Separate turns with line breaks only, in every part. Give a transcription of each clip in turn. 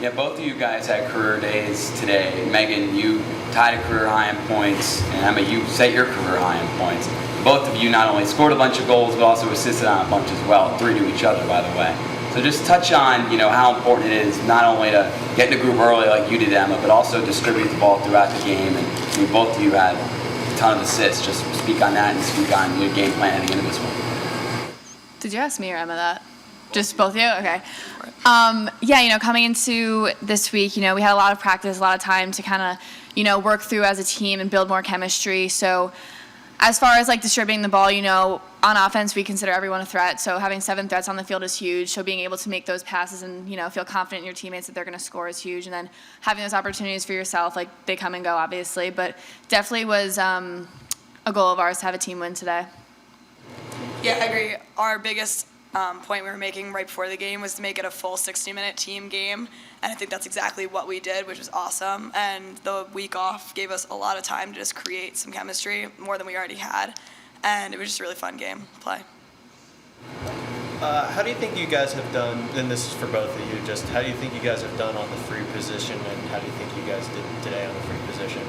Yeah, both of you guys had career days today. Meaghan, you tied a career high in points, and Emma, you set your career high in points. Both of you not only scored a bunch of goals, but also assisted on a bunch as well, 3 to each other, by the way. So just touch on, how important it is not only to get in the groove early like you did, Emma, but also distribute the ball throughout the game. And both of you had a ton of assists. Just speak on that and speak on your game plan heading into this one.
Did you ask me or Emma that? Just both of you? Okay. Coming into this week, we had a lot of practice, a lot of time to kind of, work through as a team and build more chemistry. So as far as distributing the ball, on offense, we consider everyone a threat. So having 7 threats on the field is huge. So being able to make those passes and, feel confident in your teammates that they're going to score is huge. And then having those opportunities for yourself, they come and go, obviously. But definitely was a goal of ours to have a team win today.
Yeah, I agree. Our biggest point we were making right before the game was to make it a full 60-minute team game, and I think that's exactly what we did, which was awesome. And the week off gave us a lot of time to just create some chemistry, more than we already had, and it was just a really fun game to play.
How do you think you guys have done, and this is for both of you, just how do you think you guys have done on the free position, and how do you think you guys did today on the free position?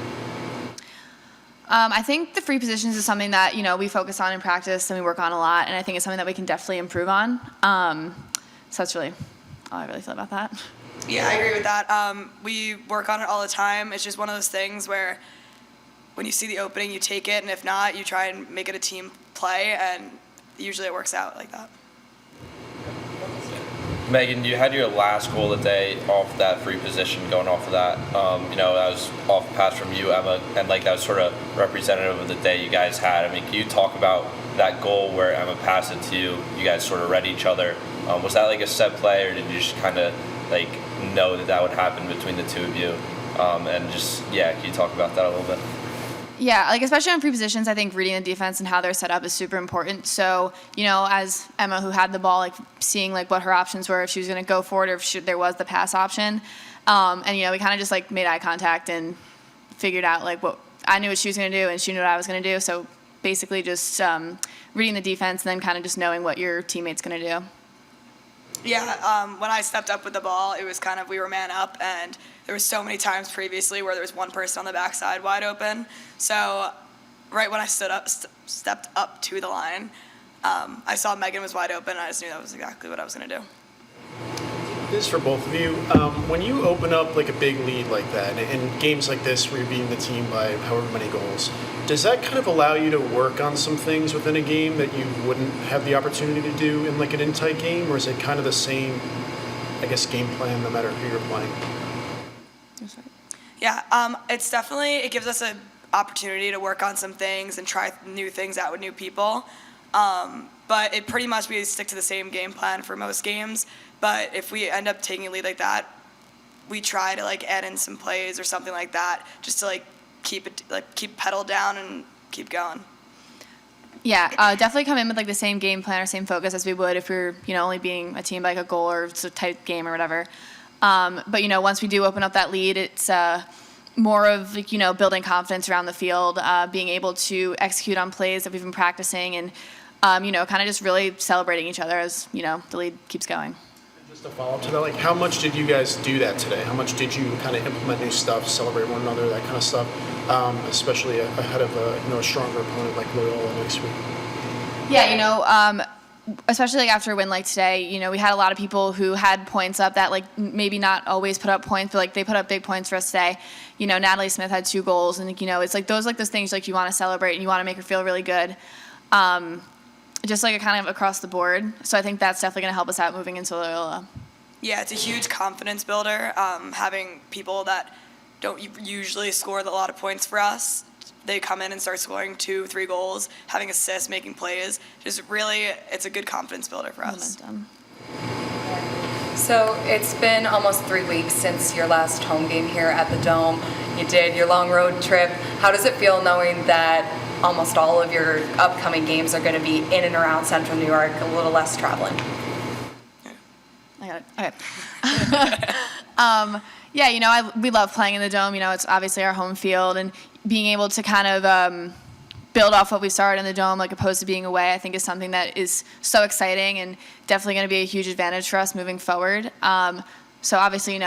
I think the free positions is something that, we focus on in practice and we work on a lot, and I think it's something that we can definitely improve on. So that's really all I really feel about that.
Yeah, I agree with that. We work on it all the time. It's just one of those things where when you see the opening, you take it, and if not, you try and make it a team play, and usually it works out like that.
Meaghan, you had your last goal of the day off that free position, going off of that. That was off pass from you, Emma, and that was sort of representative of the day you guys had. Can you talk about that goal where Emma passed it to you? You guys sort of read each other. Was that a set play, or did you just kind of know that would happen between the two of you? Can you talk about that a little bit?
Yeah, especially on free positions, I think reading the defense and how they're set up is super important. So, as Emma, who had the ball, seeing what her options were, if she was going to go for it or if there was the pass option. We kind of just made eye contact and figured out what I knew what she was going to do and she knew what I was going to do. So basically just reading the defense and then kind of just knowing what your teammate's going to do.
Yeah, when I stepped up with the ball, it was kind of we were man up, and there was so many times previously where there was one person on the backside wide open. So right when I stepped up to the line, I saw Meaghan was wide open, and I just knew that was exactly what I was going to do.
This is for both of you. When you open up a big lead like that, in games like this where you're beating the team by however many goals, does that kind of allow you to work on some things within a game that you wouldn't have the opportunity to do in an in-tight game, or is it kind of the same, game plan no matter who you're playing?
Yeah, it gives us an opportunity to work on some things and try new things out with new people. But it pretty much we stick to the same game plan for most games. But if we end up taking a lead like that, we try to add in some plays or something like that, just to keep pedal down and keep going.
Yeah, definitely come in with the same game plan or same focus as we would if we're only being a team by a goal or it's a tight game or whatever. But once we do open up that lead, it's more of building confidence around the field, being able to execute on plays that we've been practicing, and kind of just really celebrating each other as the lead keeps going.
Just a follow-up to that, how much did you guys do that today? How much did you kind of implement new stuff, celebrate one another, that kind of stuff, especially ahead of a stronger opponent like Loyola next week?
Yeah, especially after a win like today, we had a lot of people who had points up that maybe not always put up points, but they put up big points for us today. Natalie Smith had 2 goals, and it's those things you want to celebrate and you want to make her feel really good. Just kind of across the board. So I think that's definitely going to help us out moving into Loyola.
Yeah, it's a huge confidence builder, having people that don't usually score a lot of points for us. They come in and start scoring 2-3 goals, having assists, making plays. Just really, it's a good confidence builder for us.
Momentum.
So it's been almost 3 weeks since your last home game here at the Dome. You did your long road trip. How does it feel knowing that almost all of your upcoming games are going to be in and around Central New York, a little less traveling?
I got it. Okay. We love playing in the Dome. It's obviously our home field, and being able to kind of build off what we started in the Dome, opposed to being away, I think is something that is so exciting and definitely going to be a huge advantage for us moving forward. So obviously,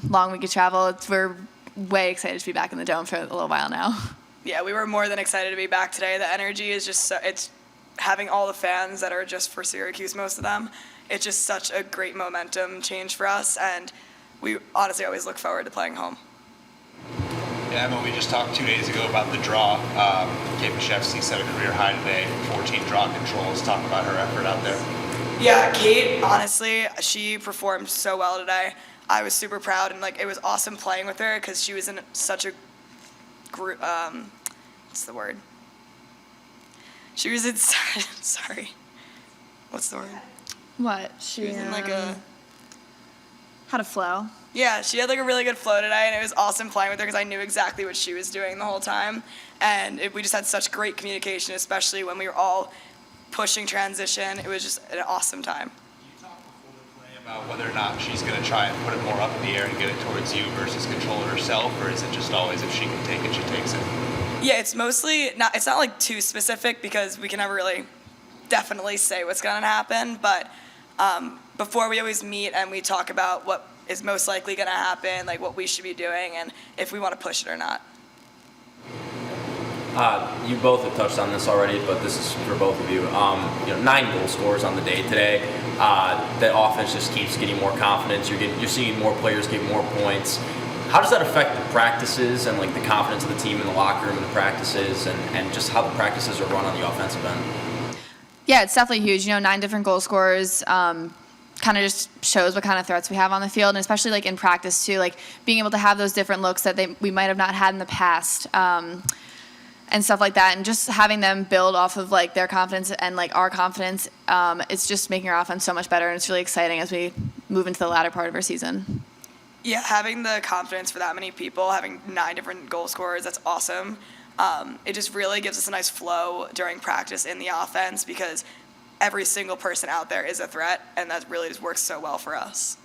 long week of travel. We're way excited to be back in the Dome for a little while now.
Yeah, we were more than excited to be back today. The energy is just it's having all the fans that are just for Syracuse, most of them. It's just such a great momentum change for us, and we honestly always look forward to playing home.
Yeah, Emma, we just talked 2 days ago about the draw. Kate Mashevsky set a career high today, 14 draw controls. Talk about her effort out there.
Yeah, Kate, honestly, she performed so well today. I was super proud, and it was awesome playing with her because she was in such a group. What's the word? She was in. Sorry. What's the word?
What?
She was in a.
How to flow.
Yeah, she had a really good flow today, and it was awesome playing with her because I knew exactly what she was doing the whole time, and we just had such great communication, especially when we were all pushing transition. It was just an awesome time.
You talked before the play about whether or not she's going to try and put it more up in the air and get it towards you versus control it herself, or is it just always if she can take it, she takes it?
Yeah, it's mostly not. It's not too specific because we can never really definitely say what's going to happen. But before we always meet and we talk about what is most likely going to happen, what we should be doing, and if we want to push it or not.
You both have touched on this already, but this is for both of you. 9 goal scorers on the day today. That offense just keeps getting more confidence. You're seeing more players get more points. How does that affect the practices and the confidence of the team in the locker room and the practices, and just how the practices are run on the offensive end?
Yeah, it's definitely huge. 9 different goal scorers. Kind of just shows what kind of threats we have on the field, and especially in practice too, being able to have those different looks that we might have not had in the past, and stuff like that, and just having them build off of their confidence and our confidence. It's just making our offense so much better, and it's really exciting as we move into the latter part of our season.
Yeah, having the confidence for that many people, having 9 different goal scorers, that's awesome. It just really gives us a nice flow during practice in the offense because every single person out there is a threat, and that really just works so well for us.